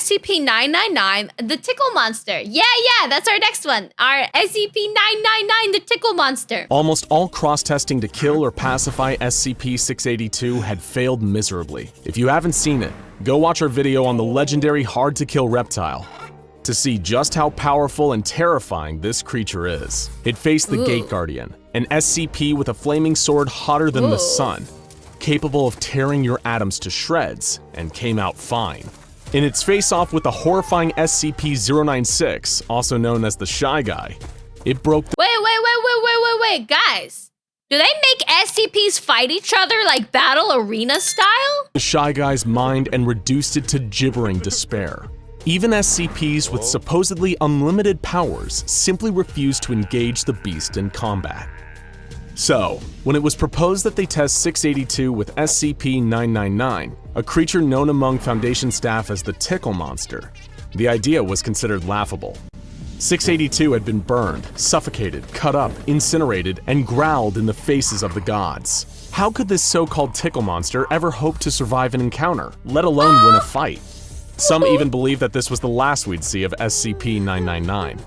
SCP-999, the Tickle Monster. Yeah, that's our next one. Our SCP-999, the Tickle Monster. Almost all cross-testing to kill or pacify SCP-682 had failed miserably. If you haven't seen it, go watch our video on the legendary hard-to-kill reptile to see just how powerful and terrifying this creature is. It faced the Gate Guardian, an SCP with a flaming sword hotter than the sun, capable of tearing your atoms to shreds, and came out fine. In its face-off with the horrifying SCP-096, also known as the Shy Guy, it broke the— Wait, guys. Do they make SCPs fight each other like battle arena style? the Shy Guy's mind and reduced it to gibbering despair. Even SCPs with supposedly unlimited powers simply refused to engage the beast in combat. So, when it was proposed that they test 682 with SCP-999, a creature known among Foundation staff as the Tickle Monster, the idea was considered laughable. 682 had been burned, suffocated, cut up, incinerated, and growled in the faces of the gods. How could this so-called Tickle Monster ever hope to survive an encounter, let alone win a fight? Some even believe that this was the last we'd see of SCP-999.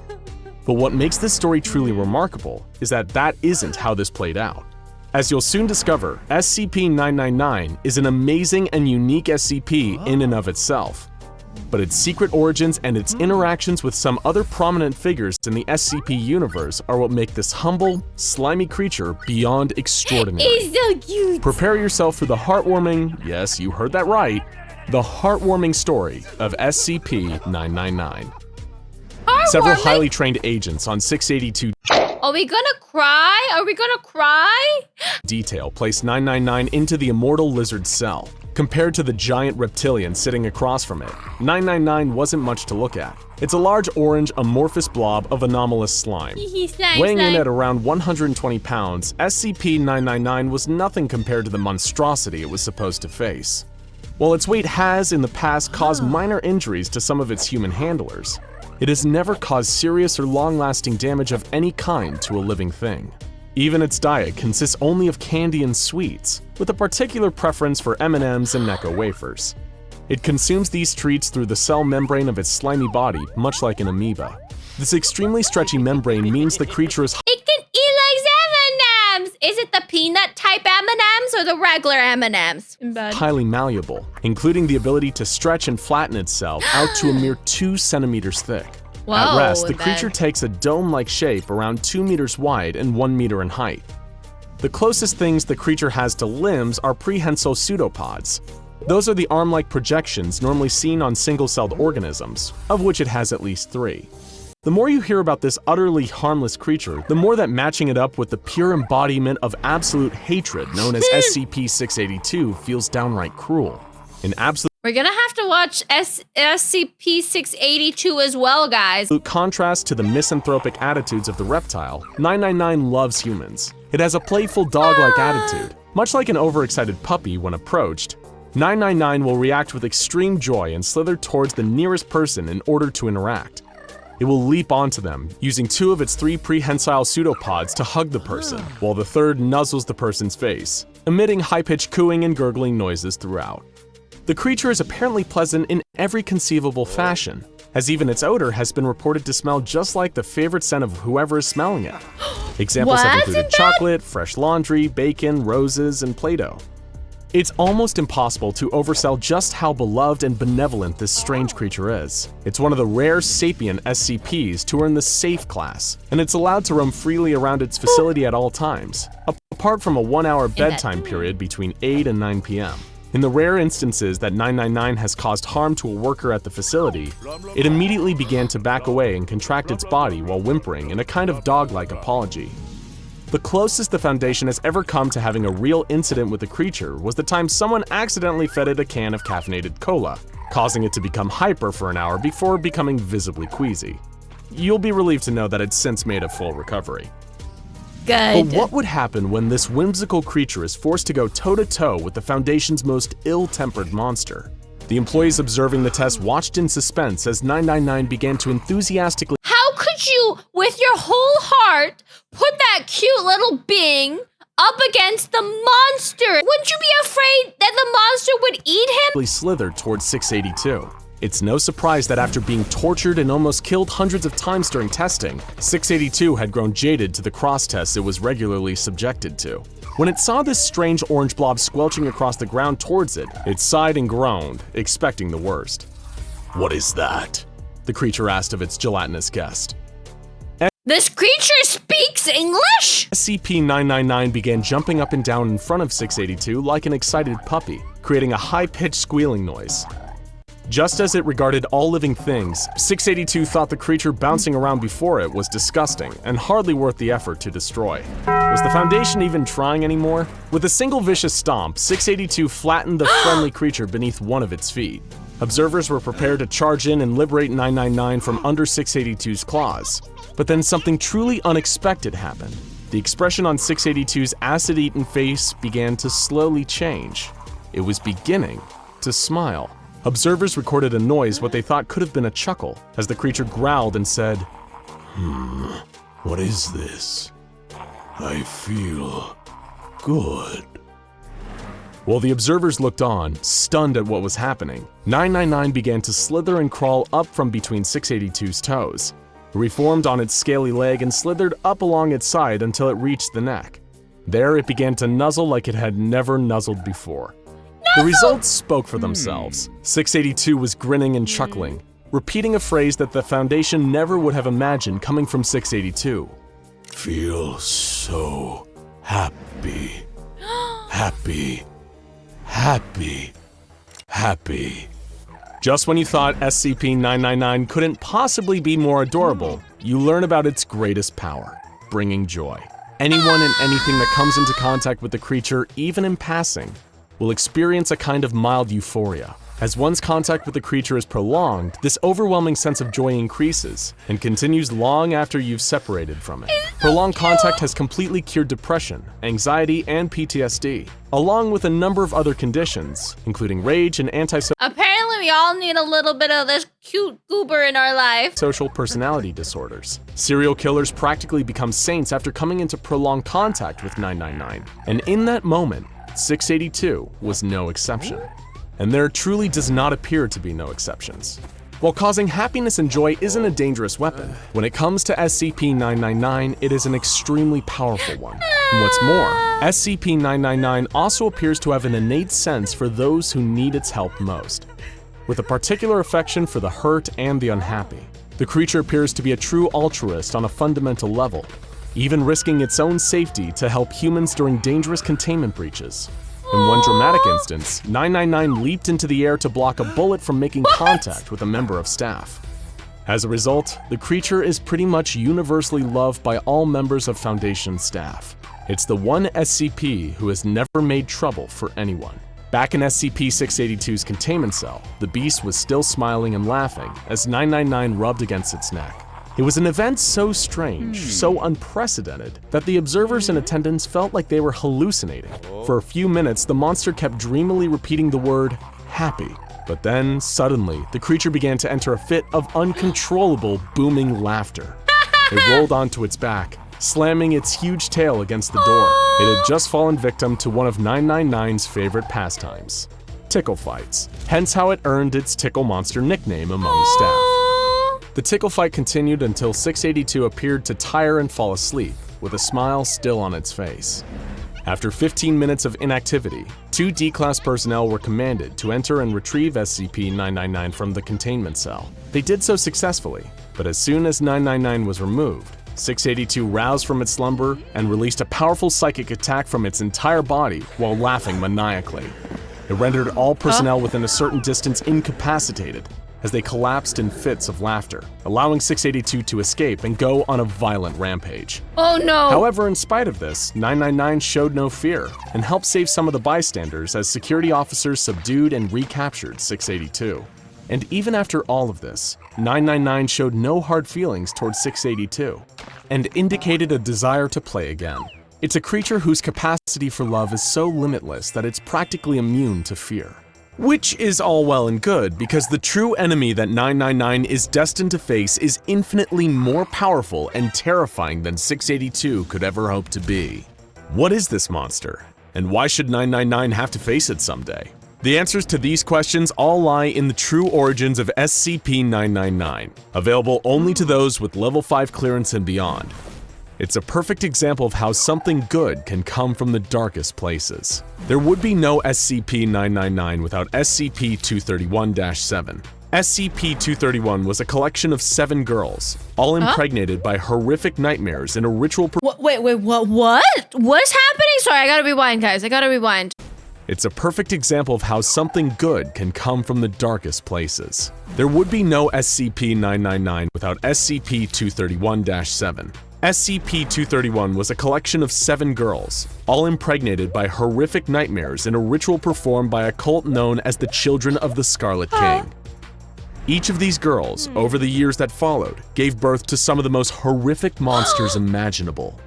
But what makes this story truly remarkable is that that isn't how this played out. As you'll soon discover, SCP-999 is an amazing and unique SCP in and of itself. But its secret origins and its interactions with some other prominent figures in the SCP universe are what make this humble, slimy creature beyond extraordinary. He's so cute. Prepare yourself for the heartwarming, yes, you heard that right, the heartwarming story of SCP-999. Several highly trained agents on 682 Are we gonna cry? Are we gonna cry? detail placed 999 into the immortal lizard cell. Compared to the giant reptilian sitting across from it, 999 wasn't much to look at. It's a large orange amorphous blob of anomalous slime. Weighing in at around 120 pounds, SCP-999 was nothing compared to the monstrosity it was supposed to face. While its weight has in the past caused minor injuries to some of its human handlers, it has never caused serious or long-lasting damage of any kind to a living thing. Even its diet consists only of candy and sweets, with a particular preference for M&Ms and Necco wafers. It consumes these treats through the cell membrane of its slimy body, much like an amoeba. This extremely stretchy membrane means the creature is It can eat like M&Ms. Is it the peanut type M&Ms or the regular M&Ms? highly malleable, including the ability to stretch and flatten itself out to a mere 2 centimeters thick. At rest, the creature takes a dome-like shape around 2 meters wide and 1 meter in height. The closest things the creature has to limbs are prehensile pseudopods. Those are the arm-like projections normally seen on single-celled organisms, of which it has at least 3. The more you hear about this utterly harmless creature, the more that matching it up with the pure embodiment of absolute hatred known as SCP-682 feels downright cruel. In absolute We're gonna have to watch SCP-682 as well, guys. contrast to the misanthropic attitudes of the reptile, 999 loves humans. It has a playful dog-like attitude. Much like an overexcited puppy when approached, 999 will react with extreme joy and slither towards the nearest person in order to interact. It will leap onto them, using 2 of its 3 prehensile pseudopods to hug the person, while the third nuzzles the person's face, emitting high-pitched cooing and gurgling noises throughout. The creature is apparently pleasant in every conceivable fashion, as even its odor has been reported to smell just like the favorite scent of whoever is smelling it. Examples have included chocolate, fresh laundry, bacon, roses, and Play-Doh. It's almost impossible to oversell just how beloved and benevolent this strange creature is. It's one of the rare sapient SCPs to earn the Safe class, and it's allowed to roam freely around its facility at all times, apart from a 1-hour bedtime period between 8 and 9 p.m. In the rare instances that 999 has caused harm to a worker at the facility, it immediately began to back away and contract its body while whimpering in a kind of dog-like apology. The closest the Foundation has ever come to having a real incident with the creature was the time someone accidentally fed it a can of caffeinated cola, causing it to become hyper for an hour before becoming visibly queasy. You'll be relieved to know that it's since made a full recovery. Good. But what would happen when this whimsical creature is forced to go toe-to-toe with the Foundation's most ill-tempered monster? The employees observing the test watched in suspense as 999 began to enthusiastically— How could you, with your whole heart, put that cute little being up against the monster? Wouldn't you be afraid that the monster would eat him? slithered towards 682. It's no surprise that after being tortured and almost killed hundreds of times during testing, 682 had grown jaded to the cross tests it was regularly subjected to. When it saw this strange orange blob squelching across the ground towards it, it sighed and groaned, expecting the worst. "What is that?" the creature asked of its gelatinous guest. This creature speaks English? SCP-999 began jumping up and down in front of 682 like an excited puppy, creating a high-pitched squealing noise. Just as it regarded all living things, 682 thought the creature bouncing around before it was disgusting and hardly worth the effort to destroy. Was the Foundation even trying anymore? With a single vicious stomp, 682 flattened the friendly creature beneath one of its feet. Observers were prepared to charge in and liberate 999 from under 682's claws. But then something truly unexpected happened. The expression on 682's acid-eaten face began to slowly change. It was beginning to smile. Observers recorded a noise what they thought could have been a chuckle, as the creature growled and said, "What is this? I feel good." While the observers looked on, stunned at what was happening, 999 began to slither and crawl up from between 682's toes. It reformed on its scaly leg and slithered up along its side until it reached the neck. There it began to nuzzle like it had never nuzzled before. The results spoke for themselves. 682 was grinning and chuckling, repeating a phrase that the Foundation never would have imagined coming from 682. "Feel so happy. Happy. Happy. Happy." Just when you thought SCP-999 couldn't possibly be more adorable, you learn about its greatest power, bringing joy. Anyone and anything that comes into contact with the creature, even in passing, will experience a kind of mild euphoria. As one's contact with the creature is prolonged, this overwhelming sense of joy increases and continues long after you've separated from it. Prolonged contact has completely cured depression, anxiety, and PTSD, along with a number of other conditions, including rage and Apparently we all need a little bit of this cute goober in our life. social personality disorders. Serial killers practically become saints after coming into prolonged contact with 999, and in that moment, 682 was no exception. And there truly does not appear to be no exceptions. While causing happiness and joy isn't a dangerous weapon, when it comes to SCP-999, it is an extremely powerful one. And what's more, SCP-999 also appears to have an innate sense for those who need its help most, with a particular affection for the hurt and the unhappy. The creature appears to be a true altruist on a fundamental level, even risking its own safety to help humans during dangerous containment breaches. In one dramatic instance, 999 leaped into the air to block a bullet from making contact with a member of staff. As a result, the creature is pretty much universally loved by all members of Foundation staff. It's the one SCP who has never made trouble for anyone. Back in SCP-682's containment cell, the beast was still smiling and laughing as 999 rubbed against its neck. It was an event so strange, so unprecedented, that the observers in attendance felt like they were hallucinating. For a few minutes, the monster kept dreamily repeating the word, "happy." But then, suddenly, the creature began to enter a fit of uncontrollable, booming laughter. It rolled onto its back, slamming its huge tail against the door. It had just fallen victim to one of 999's favorite pastimes, tickle fights, hence how it earned its Tickle Monster nickname among staff. The tickle fight continued until 682 appeared to tire and fall asleep, with a smile still on its face. After 15 minutes of inactivity, 2 D-Class personnel were commanded to enter and retrieve SCP-999 from the containment cell. They did so successfully, but as soon as 999 was removed, 682 roused from its slumber and released a powerful psychic attack from its entire body while laughing maniacally. It rendered all personnel within a certain distance incapacitated, as they collapsed in fits of laughter, allowing 682 to escape and go on a violent rampage. Oh no! However, in spite of this, 999 showed no fear and helped save some of the bystanders as security officers subdued and recaptured 682. And even after all of this, 999 showed no hard feelings towards 682 and indicated a desire to play again. It's a creature whose capacity for love is so limitless that it's practically immune to fear. Which is all well and good, because the true enemy that 999 is destined to face is infinitely more powerful and terrifying than 682 could ever hope to be. What is this monster, and why should 999 have to face it someday? The answers to these questions all lie in the true origins of SCP-999, available only to those with level 5 clearance and beyond. It's a perfect example of how something good can come from the darkest places. There would be no SCP-999 without SCP-231-7. SCP-231 was a collection of 7 girls, all impregnated by horrific nightmares in a ritual. Wait, what? What is happening? Sorry, I gotta rewind, guys. I gotta rewind. It's a perfect example of how something good can come from the darkest places. There would be no SCP-999 without SCP-231-7. SCP-231 was a collection of 7 girls, all impregnated by horrific nightmares in a ritual performed by a cult known as the Children of the Scarlet King. Each of these girls, over the years that followed, gave birth to some of the most horrific monsters imaginable.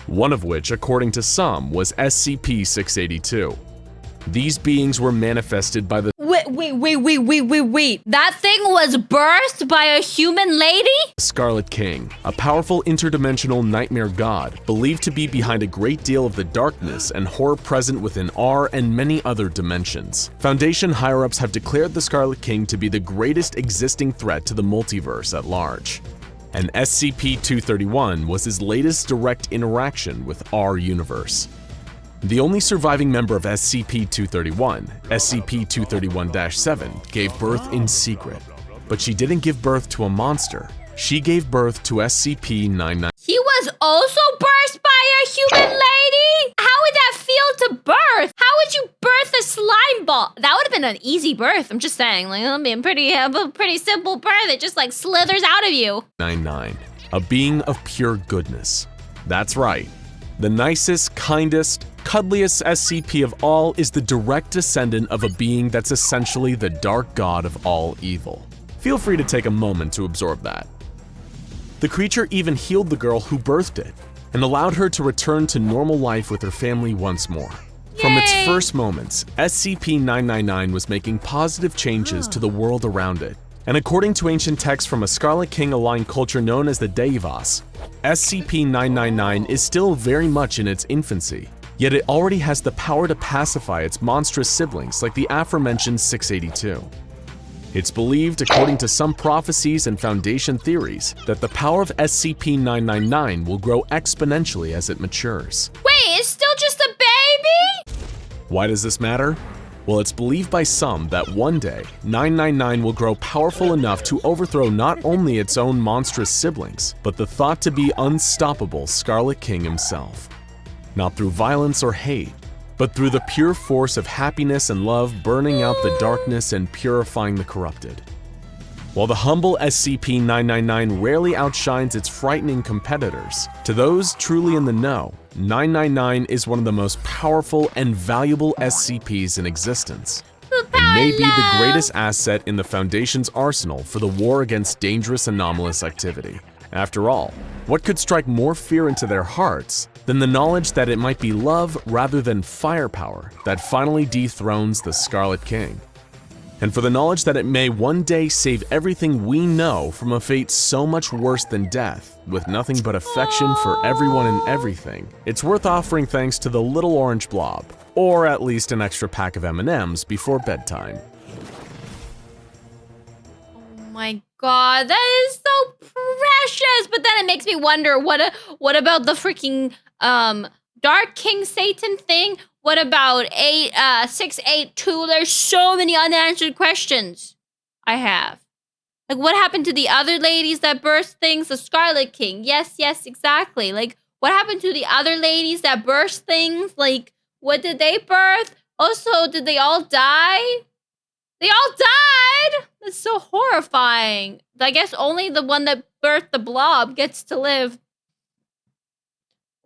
One of which, according to some, was SCP-682. These beings were manifested by the— Wait. That thing was birthed by a human lady? Scarlet King, a powerful interdimensional nightmare god, believed to be behind a great deal of the darkness and horror present within our and many other dimensions. Foundation higher-ups have declared the Scarlet King to be the greatest existing threat to the multiverse at large. And SCP-231 was his latest direct interaction with our universe. The only surviving member of SCP-231, SCP-231-7, gave birth in secret. But she didn't give birth to a monster. She gave birth to SCP-999. He was also birthed by a human lady? How would that feel to birth? How would you birth a slime ball? That would have been an easy birth. I'm just saying, like, it'll be a pretty simple birth. It just like slithers out of you. 99, a being of pure goodness. That's right. The nicest, kindest, cuddliest SCP of all is the direct descendant of a being that's essentially the dark god of all evil. Feel free to take a moment to absorb that. The creature even healed the girl who birthed it and allowed her to return to normal life with her family once more. From its first moments, SCP-999 was making positive changes to the world around it. And according to ancient texts from a Scarlet King-aligned culture known as the Deivas, SCP-999 is still very much in its infancy, yet it already has the power to pacify its monstrous siblings like the aforementioned 682. It's believed, according to some prophecies and Foundation theories, that the power of SCP-999 will grow exponentially as it matures. Wait, it's still just a baby? Why does this matter? Well, it's believed by some that one day, 999 will grow powerful enough to overthrow not only its own monstrous siblings, but the thought to be unstoppable Scarlet King himself. Not through violence or hate, but through the pure force of happiness and love burning out the darkness and purifying the corrupted. While the humble SCP-999 rarely outshines its frightening competitors, to those truly in the know, 999 is one of the most powerful and valuable SCPs in existence, and may be the greatest asset in the Foundation's arsenal for the war against dangerous anomalous activity. After all, what could strike more fear into their hearts than the knowledge that it might be love rather than firepower that finally dethrones the Scarlet King? And for the knowledge that it may one day save everything we know from a fate so much worse than death, with nothing but affection for everyone and everything, it's worth offering thanks to the little orange blob, or at least an extra pack of M&Ms before bedtime. Oh my god, that is so precious! But then it makes me wonder, what about the freaking Dark King Satan thing? What about 682? There's so many unanswered questions I have. Like, what happened to the other ladies that birthed things? The Scarlet King. Yes, exactly. Like, what happened to the other ladies that birthed things? Like, what did they birth? Also, did they all die? They all died! That's so horrifying. I guess only the one that birthed the blob gets to live.